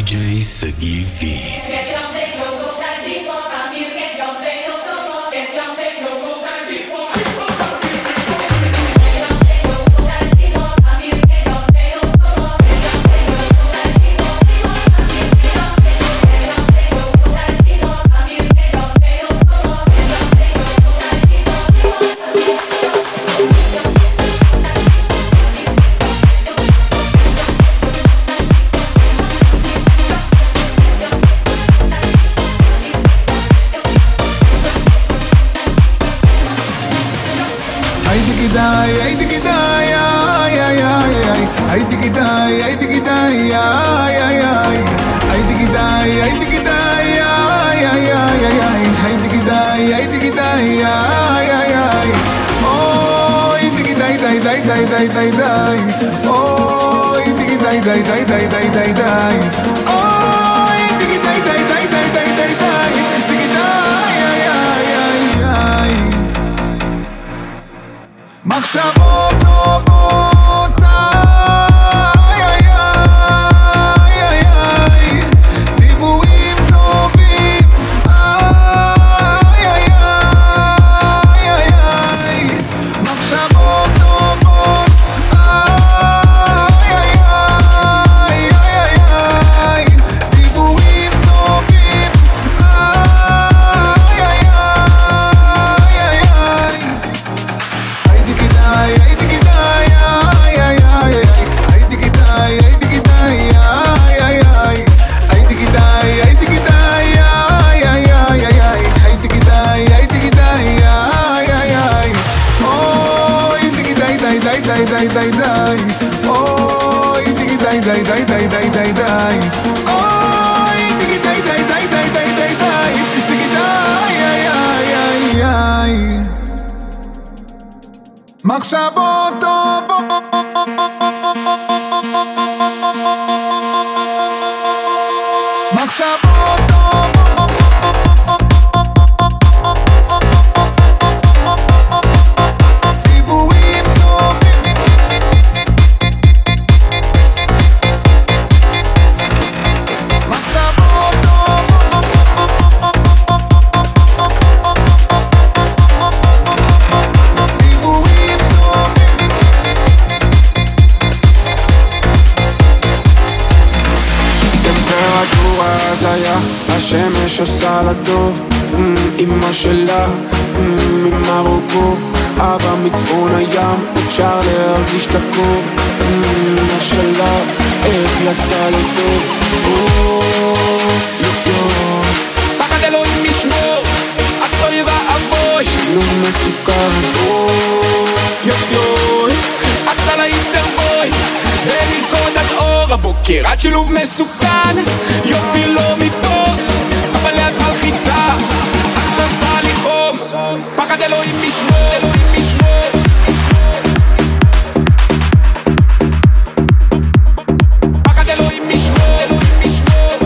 DJ Sagi V. מחשבות טובות, דיבורים טובים, מחשבות טובות, דיבורים טובים, מחשבות טובות, מחשבות טובות, דיבורים טובים, מחשבות טובות, דיבורים טובים. טמפרטורה הזיה, השמש עושה לה טוב, אמא שלה ממרוקו, אבא מצפון הים, אפשר להרגיש את הקור, אמא שלה, איך יצא לו טוב, פחד אלוהים משמור, את לא יבוא, שילוב מסוכן, את על האיסטר בוי, ולרקוד עד אור הבוקר, את שילוב מסוכן, יופי לא מפה, אבל ליד מלחיצה, את עושה לי חום, פחד אלוהים משמור, אלוהים משמור, פחד אלוהים משמור, אלוהים משמור,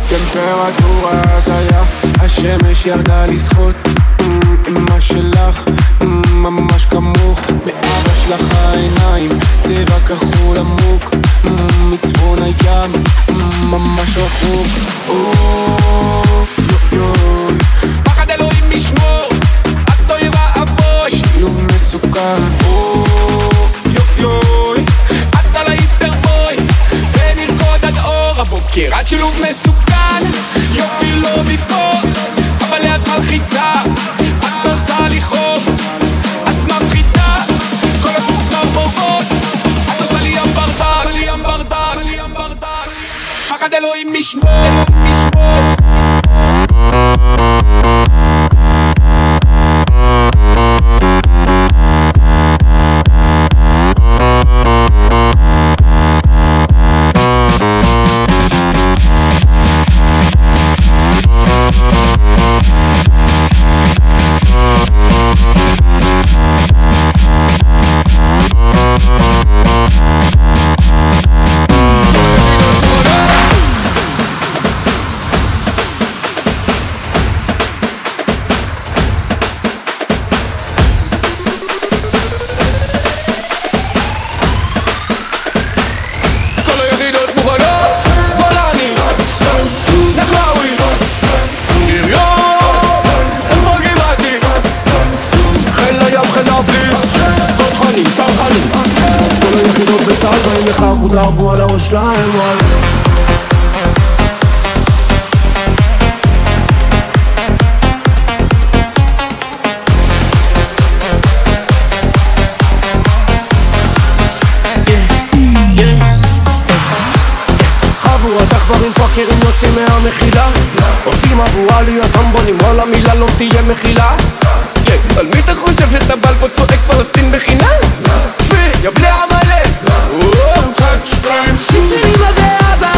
טמפרטורה הזיה, השמש ירדה לשחות, אמא שלך ממש כמוך, מאבא שלך העיניים צבע כחול עמוק, מצפון הים ממש רחוק, פחד אלוהים משמור, את אויבה אבוי, שילוב מסוכן, את על האיסטר בוי, ונרקוד עד אור הבוקר, את שילוב מסוכן, יופי לא מפה, אבל ליד מלחיצה, את עושה לי חוף, את מפחידה, כל החוץ מרבובות, את עושה לי ים ברדק, פחד אלוהים משמור, אלוהים משמור. בצד באים לך בודרבו על הראש שלהם וואלה חבורת עכברים פאקרים יוצאים מהמחילה עושים אבו עלי הטמבונים וואלה מילה לא תהיה מחילה על מי אתה חושב שאתה בא פה צועק פלסטין בחינם? יא בני עמלק חג שתיים שיצי אמא ואבא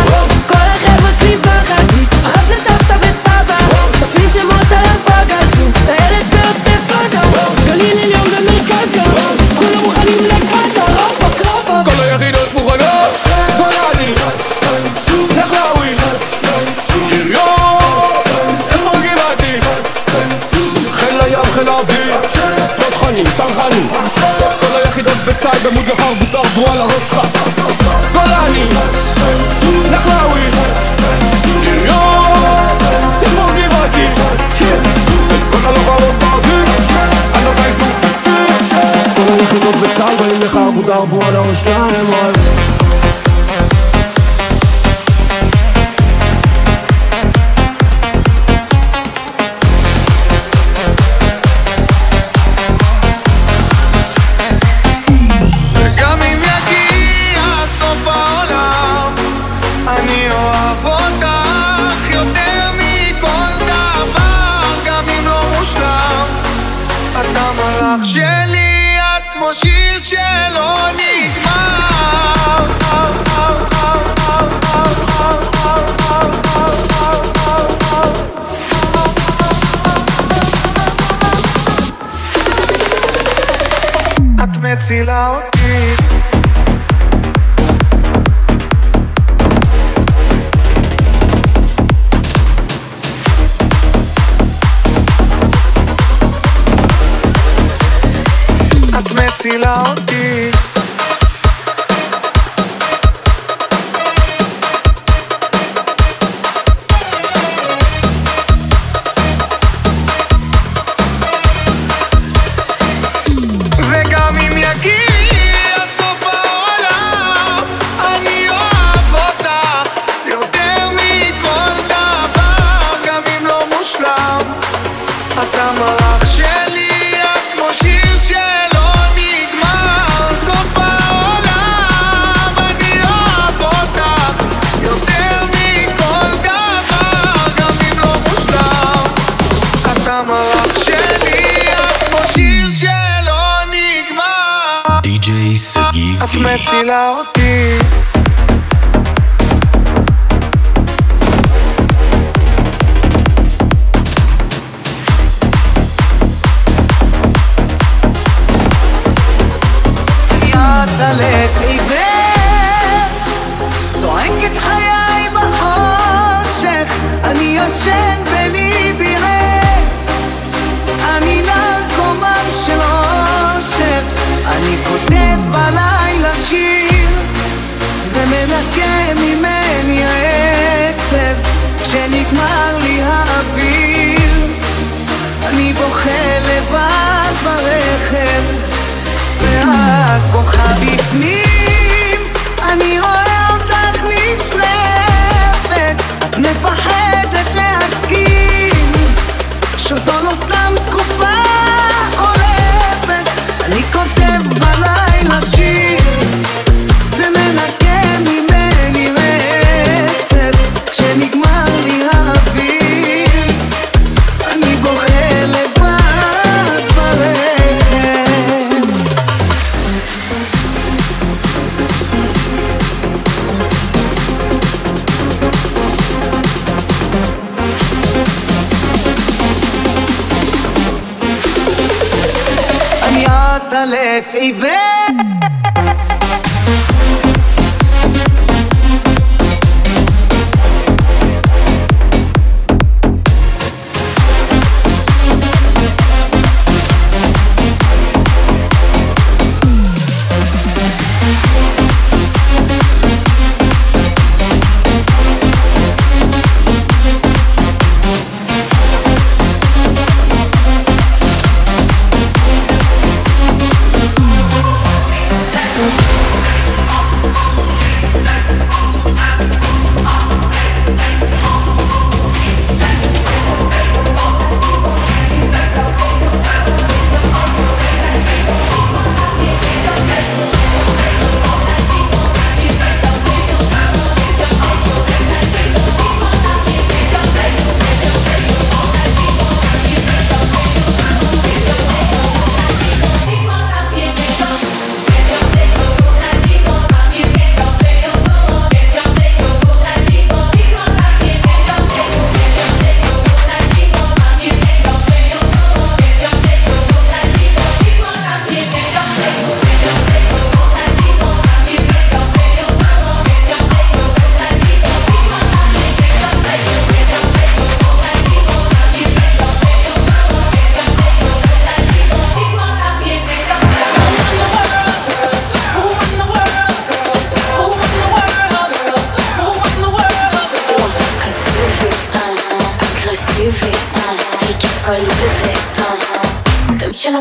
כל החבר'ה שלי בחזית אחת של סבתא וסבא עושים שמות על הפגזו הילד בעוטף עזה גליל עליון ומרכז גם כולם מוכנים לקטה רפה כל היחידות מוכנות גולני נחלאווי יריון איפה גבעתי חיל הים חיל האוויר תותחנים צנחנים כל היחידות בצה"ל במוד לחר בוטרבו על הראש שלך גולני נחלאווי יריון איפה גבעתי את כל הלוחמות באוויר אני לא חייסו כל היחידות בצה"ל באים לך בוטרבו על הראש שלהם גם אם יגיע סוף העולם אני אוהב אותך יותר מכל דבר גם אם לא מושלם אתה מלאך שלי את כמו שיר שלא נגמר את מצילה אותי את מצילה אותי וגם אם יגיע סוף העולם אני אוהב אותך יותר מכל דבר גם אם לא מושלם אתה מלאך שלי את כמו שיר שלא נגמר סוף העולם אני אוהב אותך יותר מכל דבר גם אם לא מושלם אתה מלאך שלי את כמו שיר שלא נגמר די.ג'יי שגיב את מצילה אותי יד הלב עיוור צועק את חיי בחושך אני ישן וליבי ריק אני נרקומן של אושר אני כותב בלילה שיר זה מנקה ממני העצב כשנגמר לי האוויר אני בוכה לבד ברכב ואת בוכה בפנים אני רואה אותך נשרפת את מפחדת להסכים שזו לא סתם תקופה חולפת אני כותב בלילה שיר זה מנקה ממני רצף כשנגמר לי האוויר אני בוכה לבד ברכב אני עטלף עיוור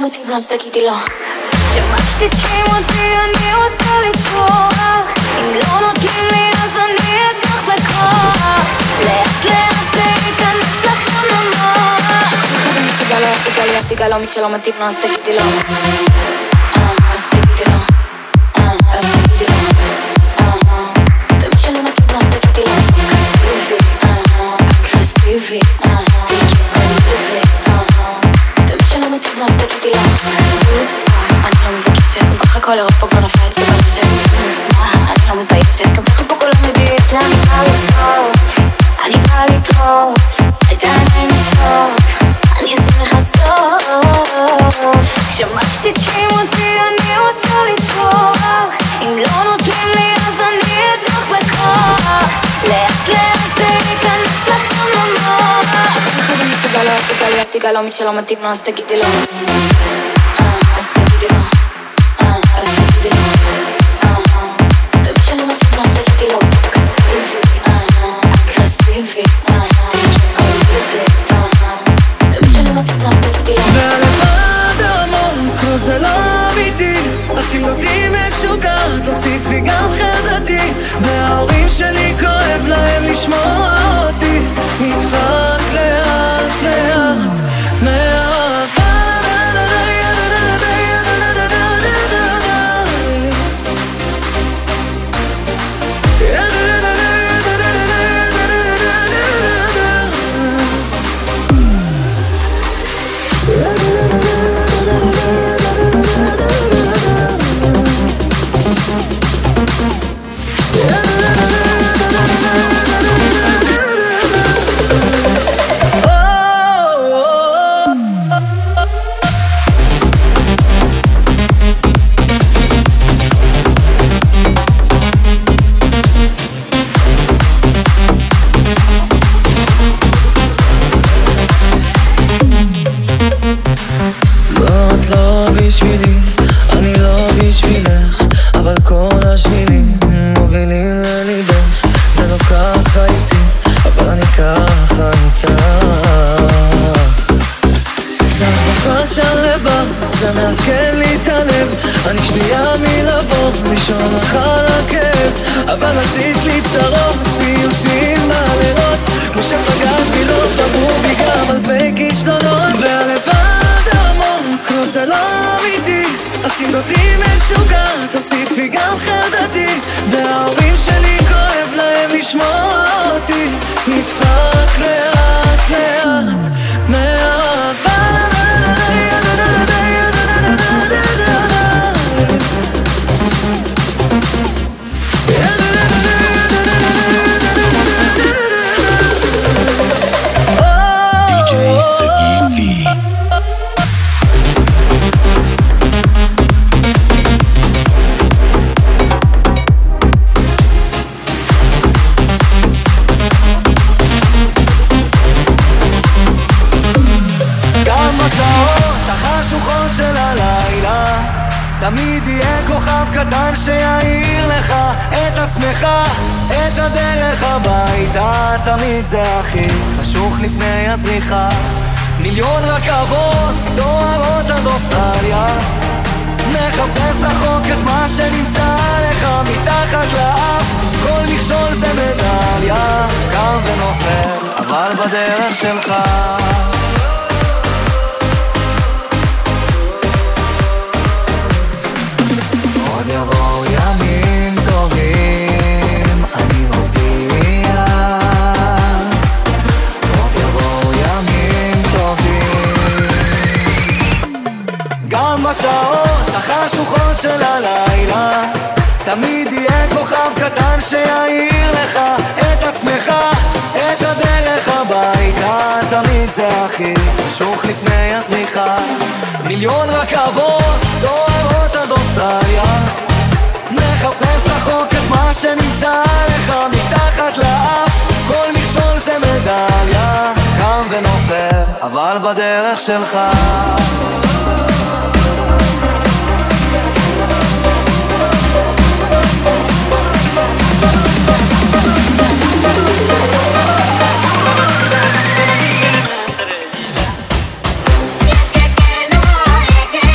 מתאים אז תגידי לו שמשתיקים אותי אני רוצה לצרוח אם לא נותנים לי אז אני אקח בכוח לאט לאט זה ייכנס לכם למוח שכל אחד משגע לו, תיגע לי, תיגע לו מי שלא מתאים לו אז תגידי לו אז תגידי לו אז תגידי לו ומי שלא מתאים לו אז תגידי לו אגרסיבי תיגע אוהבי ומי שלא מתאים לו אז תגידי לו אני לא מבקשת, גם ככה כל אירופה כבר נפלה אצלי ברשת אני לא מתביישת, גם ככה פה כולם יודעים שאני באה לסוף אני באה לטרוף, את העיניים לשטוף אני אשים לך סוף כשמשתיקים אותי אני רוצה לצרוח אם לא נותנים לי אז אני אקח בכוח לאט לאט זה ייכנס לכם למוח שכל אחד אני שגע לו, תיגע לי, תיגע לו מי שלא מתאים לו אז תגידי לו אז תגידי לו אז תגידי לו ומי שלא מתאים לו אז תגידי לו אגרסיבי תיגע אוהבי ומי שלא מתאים לו אז תגידי לו והלבד עמוק זה לא אמיתי עשית אותי משוגע תוסיפי גם חרדתי וההורים שלי כואב להם לשמוע אותי נדפק לאט לאט מהאהבה אני שנייה מלבוא, לישון לך על הכאב אבל עשית לי צרות, ציוטים מהלילות כמו שפגעת בי לא פגעו בי גם אלפי כישלונות והלבד עמוק, לא זה לא אמיתי עשית אותי משוגע, תוסיפי גם חרדתי וההורים שלי כואב להם לשמוע אותי נדפק לאט לאט מהאהבה תמיד יהיה כוכב קטן שיעיר לך את עצמך, את הדרך הביתה תמיד זה הכי חשוך לפני הזריחה מיליון רכבות דוהרות עד אוסטרליה נחפש רחוק את מה שנמצא לך מתחת לאף כל מכשול זה מדליה קם ונופל אבל בדרך שלך עוד יבואו ימים טובים, אני מבטיח עוד יבואו ימים טובים גם בשעות החשוכות של הלילה תמיד יהיה כוכב קטן שיעיר לך את עצמך, את הדרך הביתה תמיד זה הכי חשוך לפני הזריחה מיליון רכבות דוהרות עד אוסטרליה נחפש רחוק את מה שנמצא לך מתחת לאף כל מכשול זה מדליה קם ונופל אבל בדרך שלך que no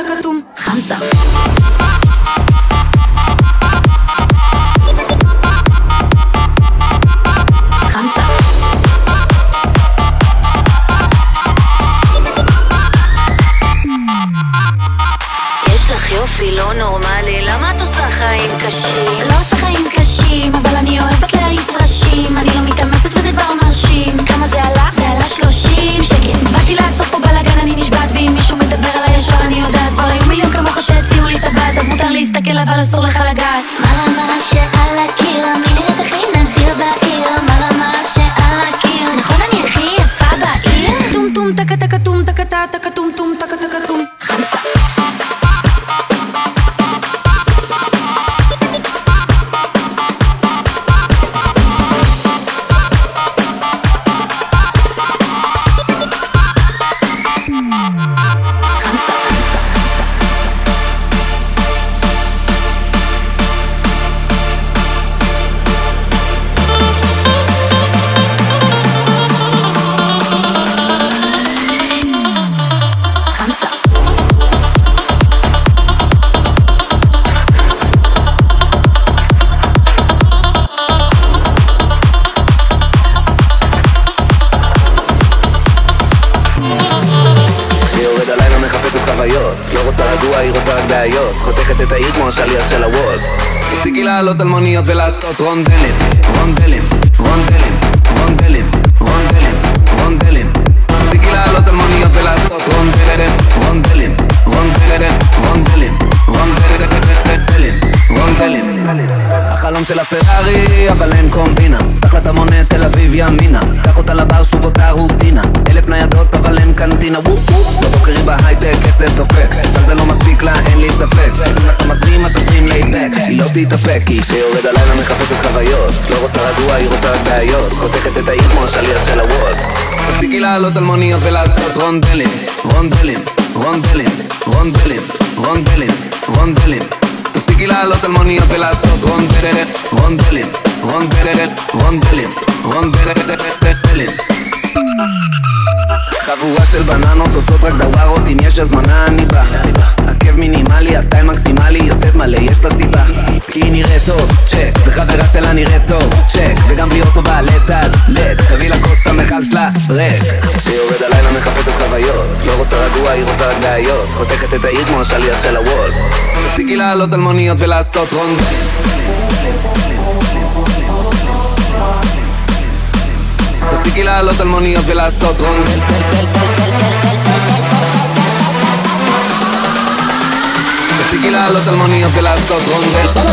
תקתום חמסה חמסה יש לך יופי לא נורמלי, למה את עושה חיים קשים? לא עושה חיים קשים, אבל אני אוהבת להעיף ראשים. אני לא מתאמצת וזה כבר מרשים. כמה זה עלה? זה עלה 30 שקל. באתי לעשות פה בלגן, אני נשבעת, ואם מישהו מדבר על הישר אני יודעת. כבר היו מיליון כמוך שהציעו לי את הבת, אז מותר להסתכל אבל אסור לך לגעת. מרמה שעל הקיר, מי נראית הכי נדיר בעיר? מרמה שעל הקיר, נכון אני הכי יפה בעיר? טום טום טקה טקה טום טקה טקה טום טום טקה טקה טום חמסה לא רוצה רגוע, היא רוצה רק בעיות. חותכת את העיר כמו השליח של הוולט. תפסיקי לעלות על מוניות ולעשות רונדלים רונדלים, רונדלים, רונדלים, רונדלים, רונדלים. תפסיקי לעלות על מוניות ולעשות רונדלים רונדלים, רונדלים, רונדלים, רונדלים, רונדלים. החלום של הפרארי, אבל אין קומבינה. פתח לה את המונה תל אביב ימינה. קח אותה לבר, שוב אותה רוטינה. 1000 ניידות אבל אין קנטינה. בבוקר היא בהייטק, כסף דופק. אבל זה לא מספיק לה, אין לי ספק. אם אתה מזרים, אתה תזרים לייבק. היא לא תתאפק, כי שיורד הלילה מחפשת חוויות. לא רוצה רגוע, היא רוצה רק בעיות. חותכת את העיר כמו השליח של הוולט. תפסיקי לעלות על מוניות ולעשות רונדלים רונדלים, רונדלים, רונדלים, רונדלים, רונדלים. תפסיקי לעלות על מוניות ולעשות רונדלים רונדלים, רונדלים, רונדלים, רונדלים. חבורה של בננות עושות רק דוורות, אם יש הזמנה אני בא. עקב מינימלי, הסטייל מקסימלי, יוצאת מלא, יש לה סיבה. כי היא נראית טוב, צ'ק, וחברה שלה נראית טוב, צ'ק, וגם בלי אוטו בעלת עד לד, תביא לה כוס המחל שלה ריק. שיורד הלילה מחפשת חוויות, לא רוצה רגוע, היא רוצה רק בעיות. חותכת את העיר כמו השליח של הוולט. תפסיקי לעלות על מוניות ולעשות רונדלים. תפסיקי לעלות על מוניות ולעשות רונדלים. תפסיקי לעלות על מוניות ולעשות רונדלים.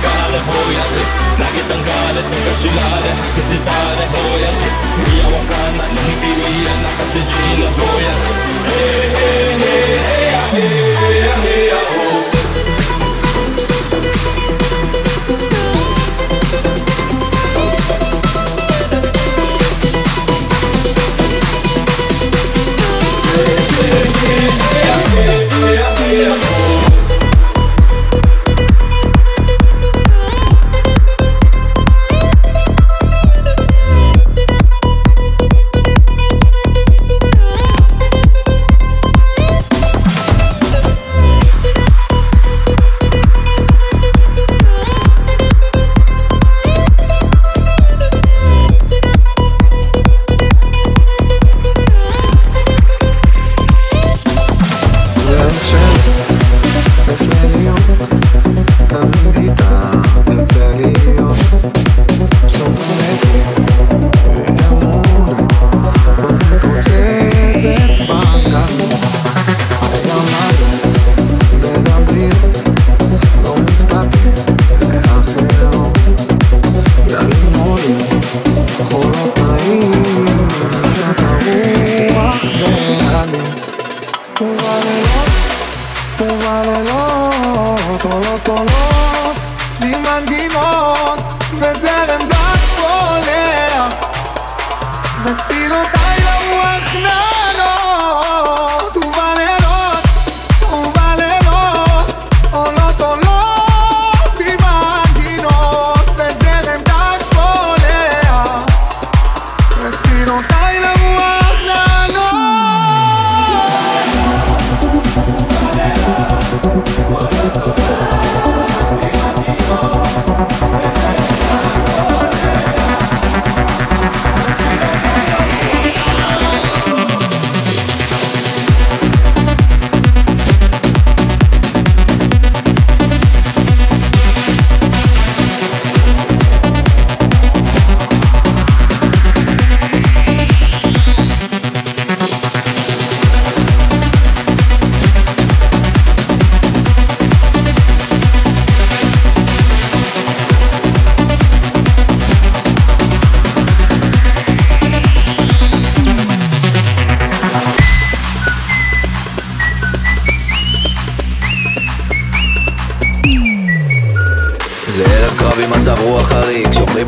musicale, boiate. Nugget tankale, tankashilale, hakasitale, boiate. Mia wakana, nihitiria, nakasijila, boiate. Hey, hey, hey, hey, hey, hey, hey, oh.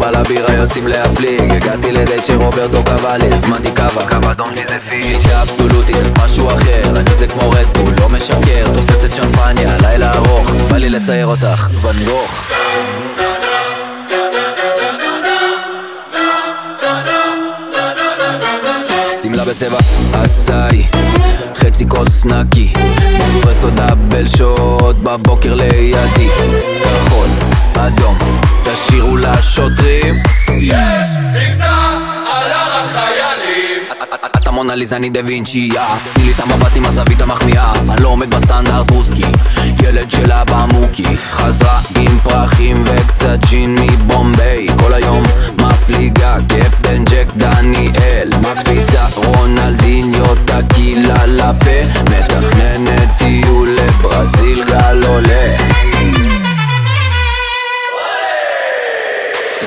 על הבירה יוצאים להפליג הגעתי לדייט שרוברטו קבע לי הזמנתי קווה קו אדום לי זה פיש שיטה אבסולוטית משהו אחר אני זה כמו רדבול לא משקר תוססת שמפניה לילה ארוך בא לי לצייר אותך ואן גוך סמלה בצבע עשאי חצי כוס נקי אספרסו דאבל שוט בבוקר לידי כחול אדום תשאירו לשוטרים יש מבצע על הרג חיילים אתה מונליזה אני דה וינצ'י תני לי את המבט עם הזווית המחמיאה אני לא עומד בסטנדרט רוסקי ילד שלה במוקי חזרה עם פרחים וקצת ג'ין מבומביי כל היום מפליגה קפטן ג'ק דניאל מקפיצה רונלדיניו תקילה לפה מתכננת טיול לברזיל גל עולה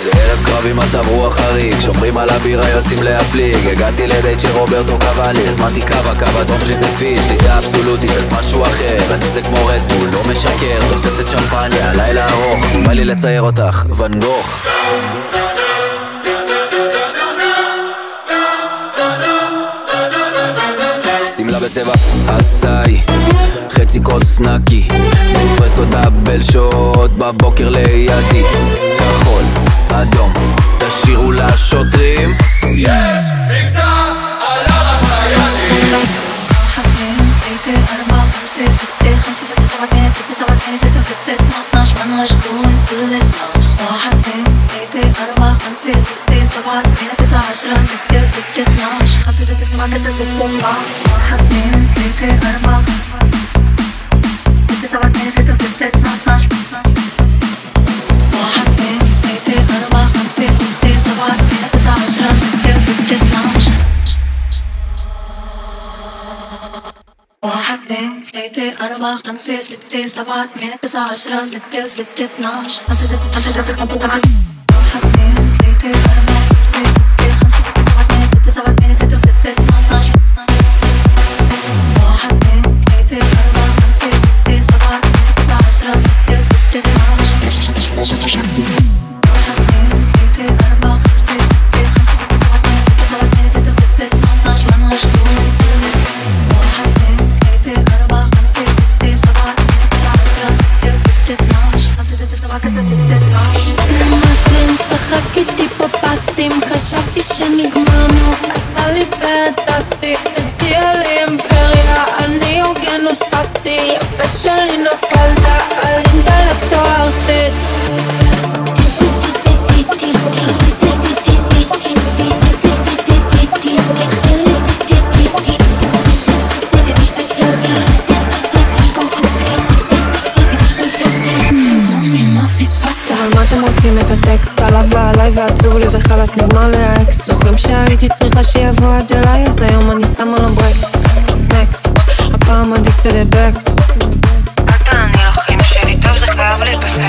זה ערב קרב עם מצב רוח חריג שומרים על הבירה יוצאים להפליג הגעתי לדייט שרוברטו קבע לי הזמנתי קו אדום שזה פיש שיטה אבסולוטית את משהו אחר אני זה כמו רדבול לא משקר תוססת שמפניה לילה ארוך בא לי לצייר אותך ואן גוך סמלה בצבע עשאי חצי כוס נקי אספרסו דאבל שוט בבוקר לידי כחול אדום תשאירו לשוטרים יש מבצע על הרג חיילים 1, 2, 3, 4, 5, 6, 5, 6, 7, 8, 6, 7, 8, 6, 7, 12 12 going to the 12 1, 2, 3, 4, 5, 6, 7, 8, 9, 10 6, 6, 12 5, 6, 7, 8, 1, 2, 3, 4 6, 7, 8, 6, 7, 12 1, 2, 3, 3 4 5 6 7 8 9 10 6 6 12 5 6 10 11 12 1 2 3 4 5 6 5 6 7 8 6 7 8 6 6 12 1 2 3 4 5 6 7 8 9 10 6 6 12 חשבתי שנגמרנו, עשה לי בדסי, הציע לי אימפריה, אני הוגן וססי, יפה שלי נפלת, עלית לתואר סט. את הטקסט עליו ועליי ועצוב לי וחלס נגמר לי האקס זוכרים שהייתי צריכה שיבוא עד אליי אז היום אני שמה לו ברקס נקסט הפעם אדיקציה לבקס אל תעני לחיים שלי טוב זה חייב להיפסק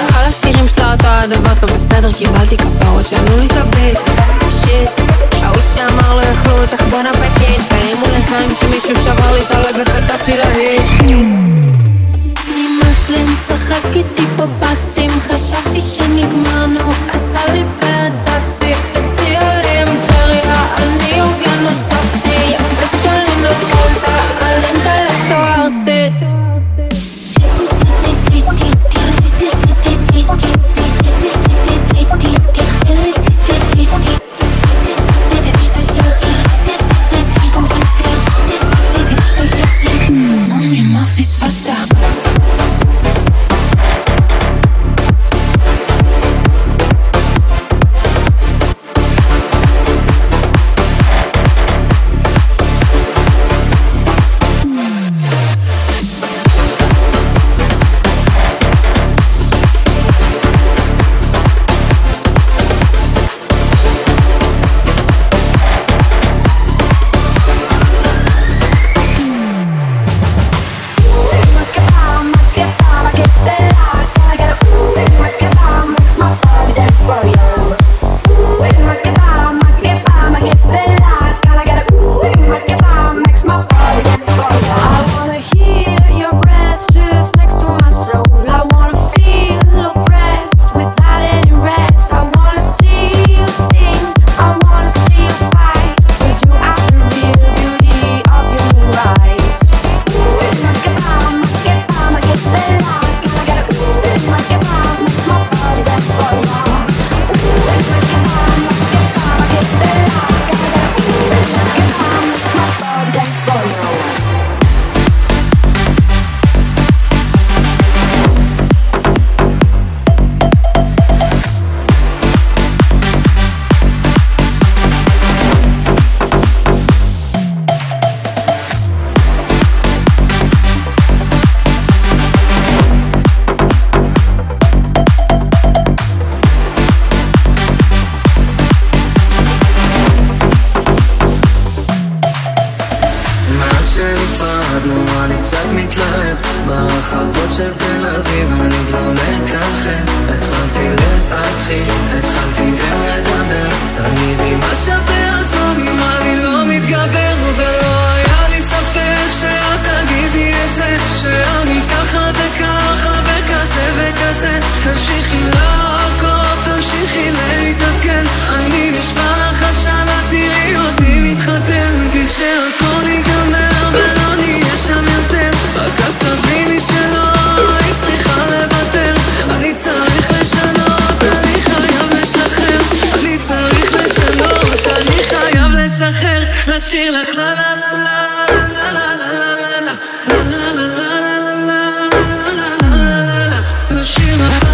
כל השירים שלה אתה הדבר טוב בסדר קיבלתי כפרות שענו לי את הבית שיט ההוא שאמר לא יכלו אותך בוא נפתית והרימו לחיים שמישהו שבר לי את הלב וכתבתי להיט נמאס לי משחק איתי פה פסים חשבתי שנגמרנו עשה לי בדסי הציע לי אימפריה אני הוגן וססי יפה שלי נפלת עלית לתואר סט ממי מה פספסת לשיר לך לה לה לה לה לה לה לה לשיר לך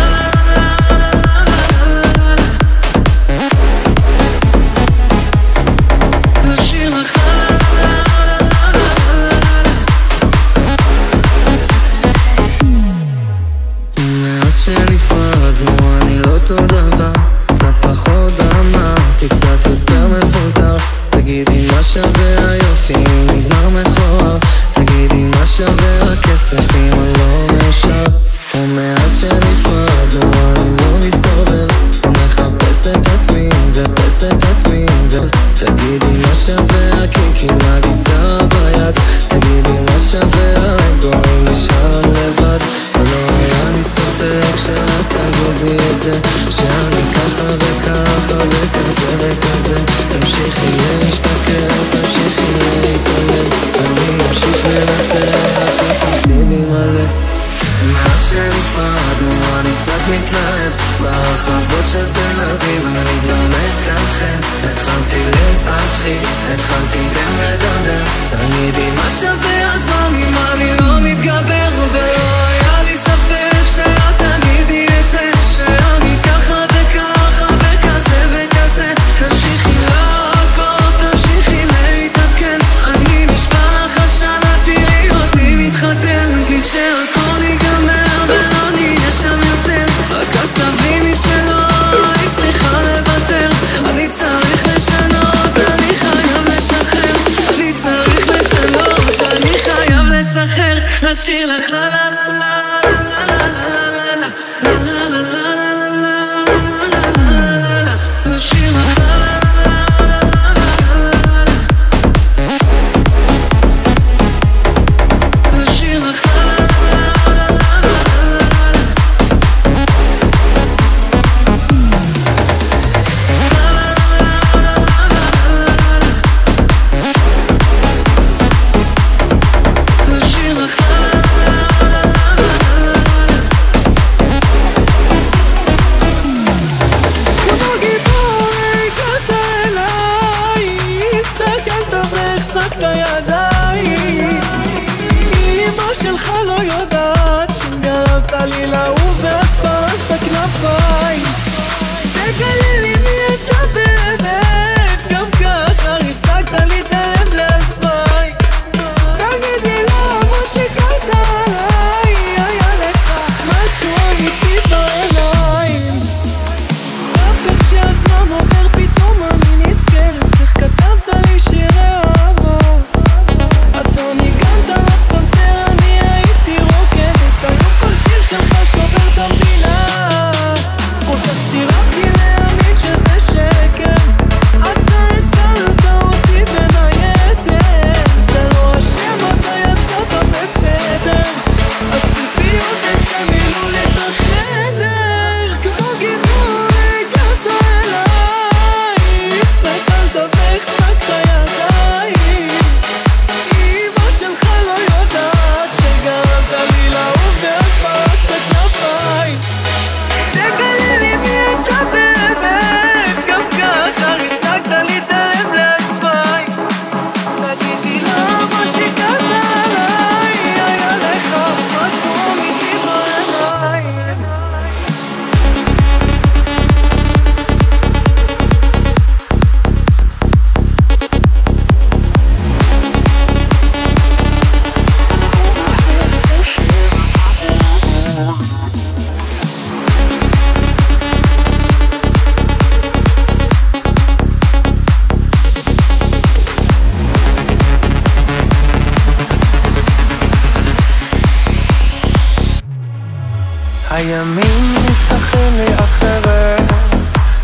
לשיר לך מאז שנפרדנו אני לא אותו דבר קצת פחות דרמטי, קצת יותר מפולטר תגידי מה שווה היופי שנפרדנו אני קצת מתלהב ברחבות של תל אביב אני גם מקלחם התחלתי להתחיל, התחלתי גם לדבר תגידי מה שווה הזמן אם אני לא מתגבר ולא היה לי ספק שאת תגידי את זה שאני ככה וככה וכזה וכזה תמשיכי לעקוב, תמשיכי להתעדכן אני נשבע לך שנה תראי אותי מתחתן בלי שהכל ייגמר ולא נהיה שם יותר רק אז תביני שלא היית צריכה לוותר אני צריך לשנות, אני חייב לשחרר אני צריך לשנות, אני חייב לשחרר לשיר לך לה לה לה לה לה לה לה לה הימים נפתחים לי אחרת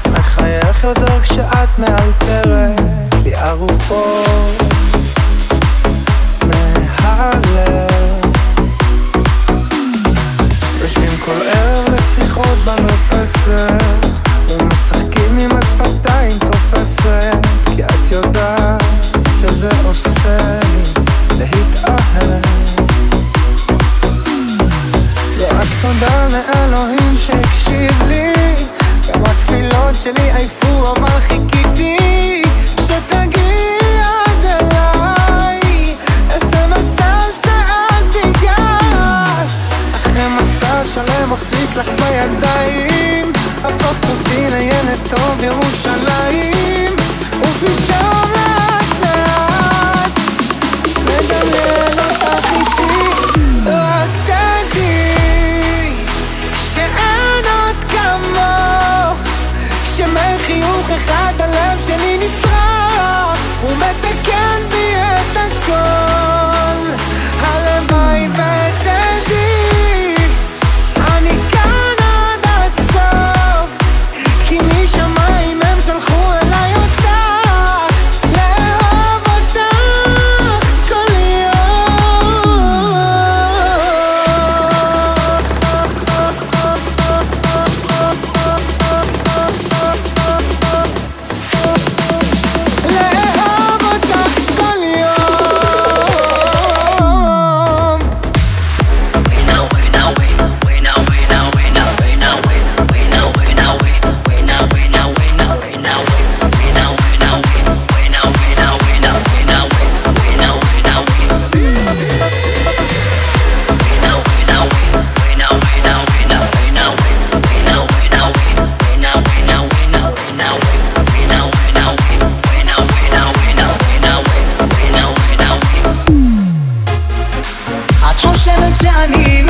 מחייך יותר כשאת מאלתרת לי ארוחות מהלב יושבים כל ערב לשיחות במרפסת ומשחקים עם השפתיים תופסת כי את יודעת שזה עושה לי להתאהב רק תודה לאלוהים שהקשיב לי גם התפילות שלי עייפו אבל חיכיתי שתגיע עד אליי איזה מזל שאת הגעת אחרי מסע שלם מחזיק לך בידיים הפכת אותי לילד טוב ירושלים ופתאום לאט לאט מדמיין אותך איתי רק תדעי שאין עוד כמוך כשמחיוך אחד הלב שלי נשרף ומתקן בי את הכל הלוואי ותדעי אני כאן עד הסוף כי משמיים הם שלחו אליי אותך לאהוב אותך כל יום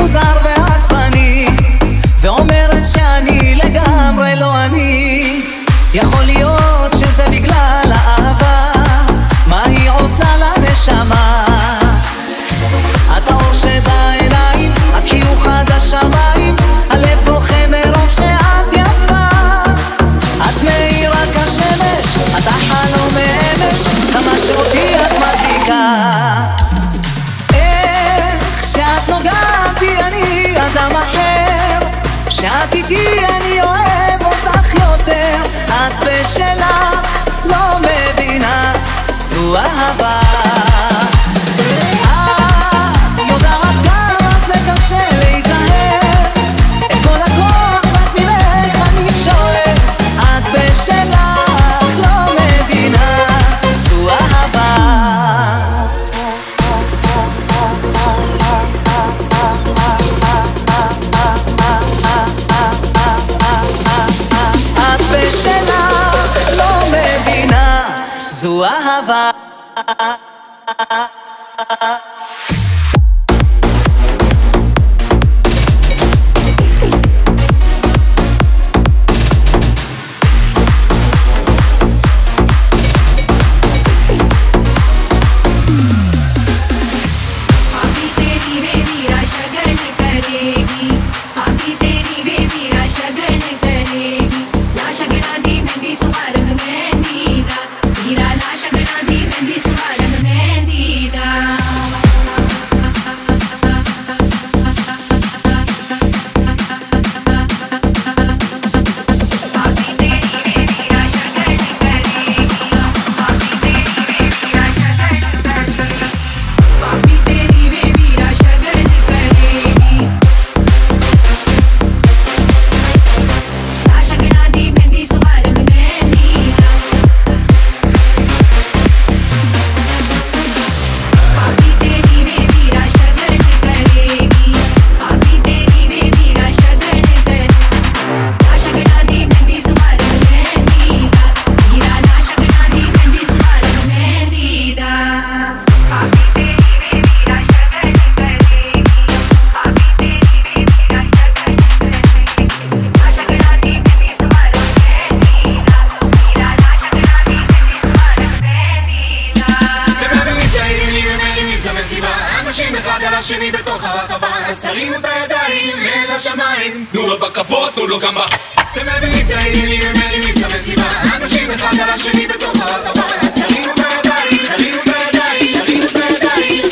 מוזר ועצבני ואומרת שאני לגמרי לא אני. יכול להיות שזה בגלל האהבה, מה היא עושה לנשמה. את האור שבעיניים, את חיוך עד השמיים, הלב בוכה מרוב שאת יפה. את מאירה כשמש, את החלום מאמש, כמה שאותי את מדליקה. איך שאת נוגעת בי אני אדם אחר, שאת איתי אני אוהב אותך יותר. את בשלך לא מבינה, זו אהבה. יודעת כמה זה קשה להתאהב, את כל הכוח רק ממך אני שואל. את בשלך לא מבינה, זו אהבה. את בשלך לא מבינה, זו אהבה. השני בתוך הרחבה, אז תרימו את הידיים אל השמיים, תנו לו בכבוד, תנו לו גם אתם מבינים את העניינים, הם מרימים את המסיבה, אנשים אחד על השני בתוך הרחבה, אז תרימו את הידיים, תרימו את הידיים, תרימו את הידיים,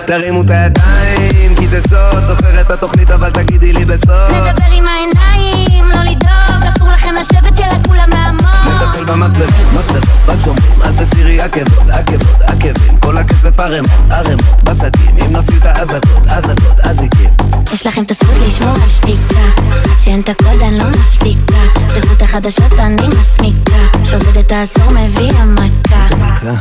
תרימו את הידיים, כי זה שוט, זוכר את התוכנית אבל תגידי לי בסוף. נדבר עם העיניים, לא לדאוג, אסור לכם לשבת, יאללה כולם לעמוד. נטפל במצלבות, בשומרים, אל תשאירי עקבות, עקבים, כל הכסף ערמות, בסדים, אם נפעיל את האזעקות, אזיקים. יש לכם את הזכות לשמור על שתיקה, עד שאין את הקוד אני לא מפסיקה, פתחו את החדשות אני מסמיקה, שודדת העשור מביא המכה. איזה מכה?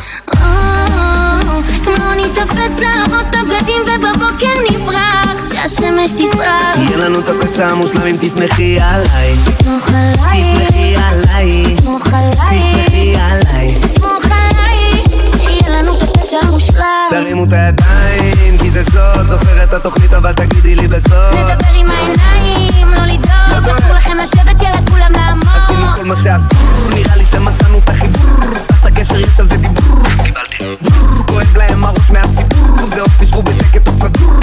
כמו נתאפס להרוס את הבגדים ובבוקר נברח, שהשמש תשרח. יהיה לנו את הפשע המושלם אם תסמכי עליי, תסמוך עליי, תסמכי עליי, תסמוך עליי, תסמכי עליי, תסמוך עליי, יהיה לנו את הפשע המושלם. תרימו את הידיים, כי זה שוט, זוכר את התוכנית אבל תגידי לי בסוף. נדבר עם העיניים, לא לדאוג, אסור לכם לשבת, יאללה כולם לעמוד. עשינו כל מה שאסור, נראה לי שמצאנו את החיבור, פתח את הקשר, יש על זה דיבור. כואב להם הראש מהסיפור, זה עוד תשבו בשקט או כדור.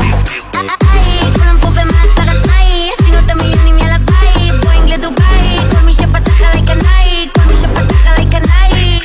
כולם פה במאסר על תנאי, עשינו את המיונים יאללה ביי, בואינג לדוביי, כל מי שפתח עליי קנאי, כל מי שפתח עליי קנאי.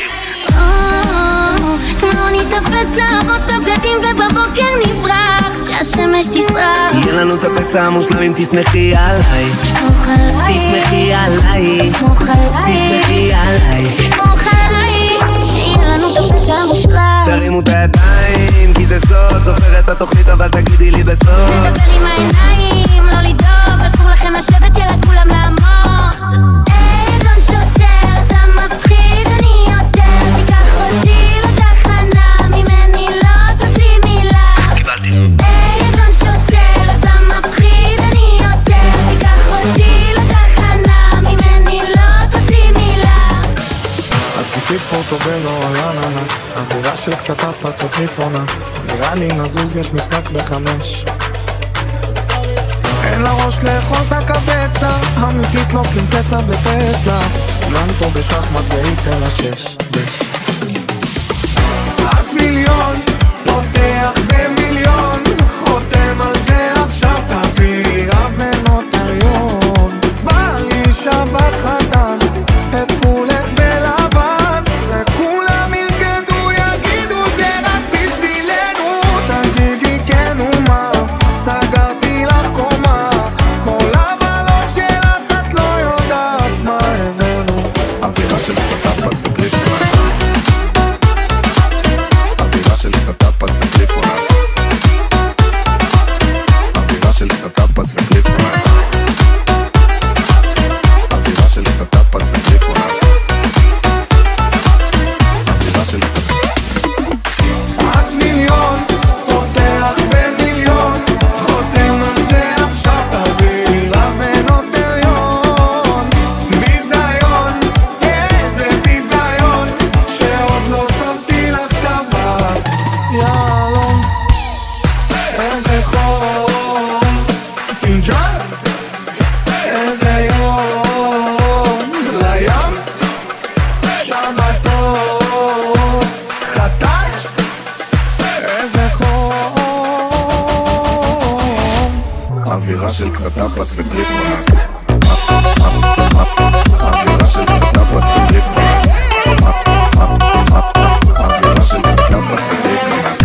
כמו נתאפס להרוס את הבגדים ובבוקר נברח, שהשמש תשרח. יהיה לנו את הפשע המושלם אם תסמכי עליי, תסמוך עליי, תסמכי עליי, תסמוך עליי, תסמכי עליי, תסמוך עליי, יהיה לנו את הפשע המושלם. תרימו את הידיים, כי זה שוט, זוכר את התוכנית אבל תגידי לי בסוף. נדבר עם העיניים, לא לדאוג, אסור לכם לשבת, יאללה כולם לעמוד. אדון שוטר, אתה מפחיד, אני יותר, תיקח אותי לתחנה, ממני לא תוציא מילה. אדון שוטר, אתה מפחיד, אני יותר, תיקח אותי לתחנה, ממני לא תוציא מילה. עשיתי פורטובלו על אננס, אווירה של קצת הפס וטריפונס, נראה לי נזוז יש משחק ב5. הראש לאכול את הקבסה, אמיתית לא פרינססה בטסלה, לנטו בשחמט ואיתל השש רק מיליון, פותח במיליון, חותם על זה עכשיו תביא ונוטריון, בא לי שבת חתן, את כולך בלבן, וכולם ירקדו יגידו זה רק בשבילנו, תגידי כן ומה, סגרתי לך קומה, כל הבלות שלך את לא יודעת מה הבאנו, אווירה של קצת טאפס וטריפונס, אווירה של קצת טאפס וטריפונס, אווירה של קצת טאפס וטריפונס, אווירה של קצת טאפס וטריפונס, אווירה של קצת רק מיליון, פותח במיליון, חותם על זה עכשיו תביא ונוטריון, ביזיון, איזה ביזיון, שעוד לא שמתי לך טבעת, יאללה, איזה חום, פינג'ל, איזה יום, לים, שבתות, חתן, איזה חום, אווירה של קצת טאפס וטריפונס, אווירה של קצת טאפס וטריפונס, אווירה של קצת טאפס וטריפונס,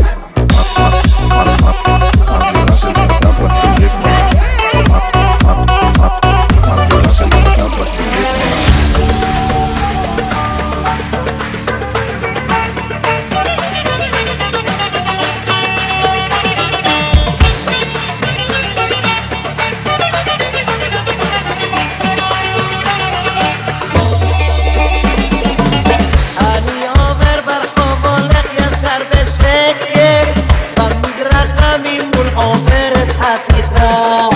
אווירה של קצת טאפס וטריפונס, אווירה של קצת טאפס וטריפונס. אני עובר ברחוב הולך ישר בשקט, במדרכה ממול עוברת חתיכה,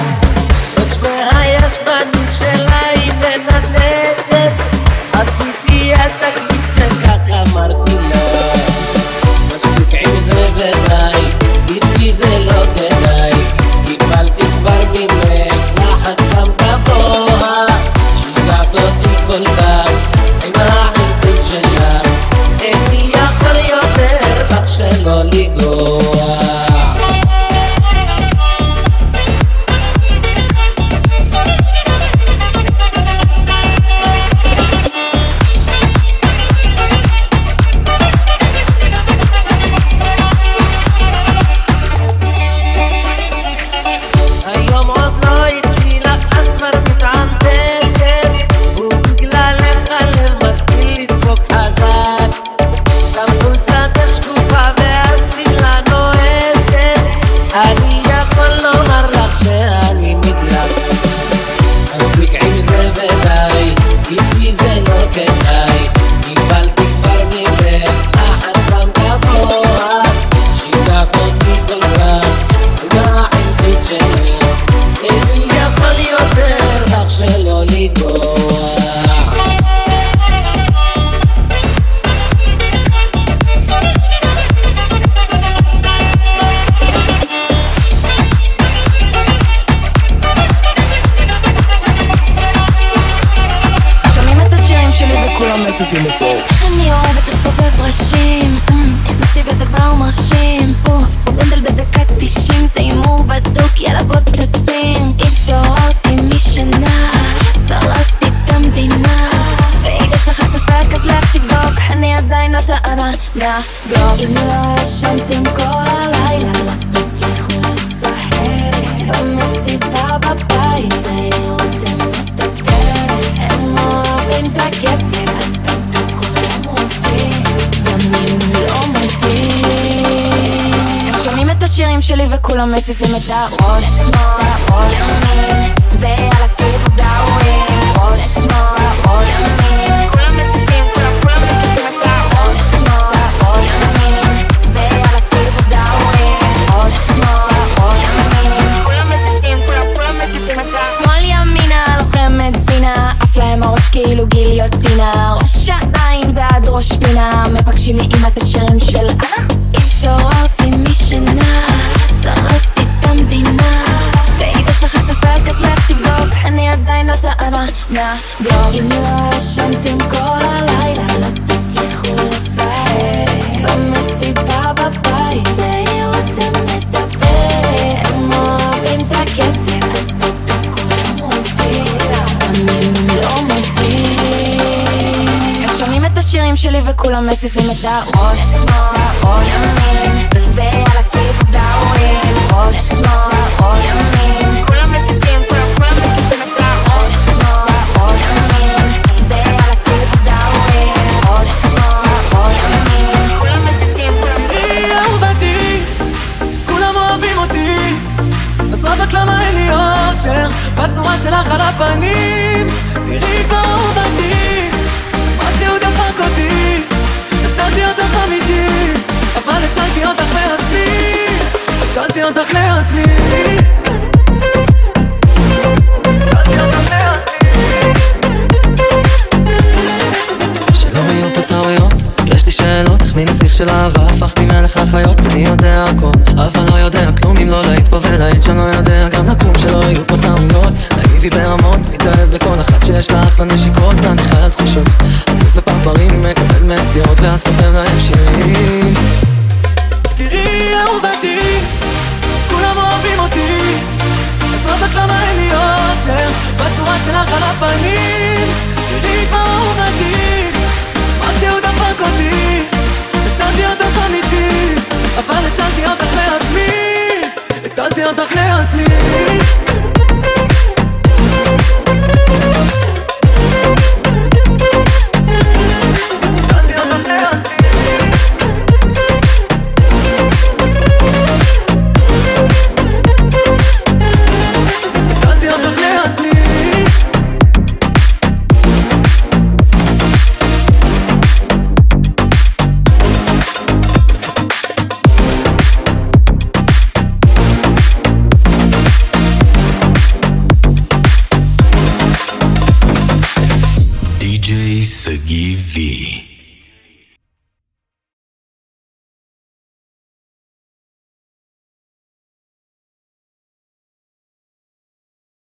את שני הישבנים שלה היא מנדלת, רציתי אל תכביש וכך אמרתי לה, מספיק עם זה ודי, איתי זה לא כדאי, קיבלתי כבר ממך לחץ גם גבוה, שיגעת אותי כל כך עם העיבוד שלך, איני יכול יותר רק שלא לגוע. היום עוד לא התחיל לך אז כבר מתענתסת, ובגללך הלב מתחיל לדפוק חזק, גם חולצתך שקופה והשמלה נועצת, אני יכול לומר לך שאני נדלק, מספיק עם זה ודי, איתי זה לא כדאי, קיבלתי כבר ממך לחץ גם גבוה, שיגעת אותי כל כך והעיבוד שלך, איני יכול יותר רק שלא לגוע. שומעים את השירים שלי וכולם מזיזים את פה. אני אוהבת לסובב ראשים, הכנסתי וזה כבר מרשים, גונדל בדקה 90, זה הימור בדוק, יאללה בוא תשים, התעוררתי משנה, שרפתי את המדינה, ואם יש לך ספק אז לך תבדוק, אני עדיין לא טענה, נבדוק, אם לא ישנתם כל הלילה, לא תצליחו לפחד, במסיבה בבית זה רוצים לדבר, הם אוהבים את הקצב, אז בטח כולם מודים, גם אם לא מודים. שומעים את השירים שלי וכולם מזיזים את הראש, שמאל, ימין, ועל הסיבוב דאורים, ראש שמאל, ראש ימין, כולם מזיזים, כולם מזיזים את הראש, שמאל, ימין, ועל הסיבוב דאורים, ראש שמאל, ראש ימין, כולם מזיזים, כולם מזיזים את הראש, שמאל ימינה, לוחמת זינה, עף להם הראש כאילו גיליוטינה, ראש העין ועד ראש פינה, מבקשים מאמא את השירים של אנה, התעוררתי משנה, שרפתי את המדינה, ואם יש לך ספק בלוג. אם לא ישנתם כל הלילה לא תצליחו לפער, במסיבה בבית זה יוצא מדבר. הם אוהבים את הקצב אז בטח כולם מודים, גם אם הם לא מודים. הם שומעים את השירים שלי וכולם מזיזים את הראש שמאל ימין, ועל הסיבוב דאורים ראש שמאל ימין, כולם מזיזים, כולם מזיזים את הראש שמאל ימין, ועל הסיבוב דאורים ראש שמאל ימין, כולם מזיזים, כולם מזיזים. היא אהובתי, כולם אוהבים אותי, אז רבק למה אין לי אושר בצורה שלך על הפנים. תראי כבר אהובתי, משהו דפק אותי, הפסדתי אותך אמיתי, אבל הצלתי אותך לעצמי, הצלתי אותך לעצמי. שלא יהיו פה טעויות, יש לי שאלות, איך מנסיך של אהבה הפכתי מלך החיות. אני יודע הכל, אבל לא יודע כלום אם לא להיט פה ולהיט שאני לא יודע גם לקום, שלא יהיו פה טעויות. נאיבי ברמות, מתאהב בכל אחת שיש לה אחלה נשיקות, אני חי על תחושות, עקוף בפרפרים, מקבל מהצדיעות ואז כותב להם שירים. תראי אהובתי, כולם אוהבים אותי, אז רבק למה אין לי אושר בצורה שלך על הפנים. תראי כבר אהובתי, משהו דפק אותי, הפסדתי אותך אמיתי, אבל הצלתי אותך לעצמי, הצלתי אותך לעצמי.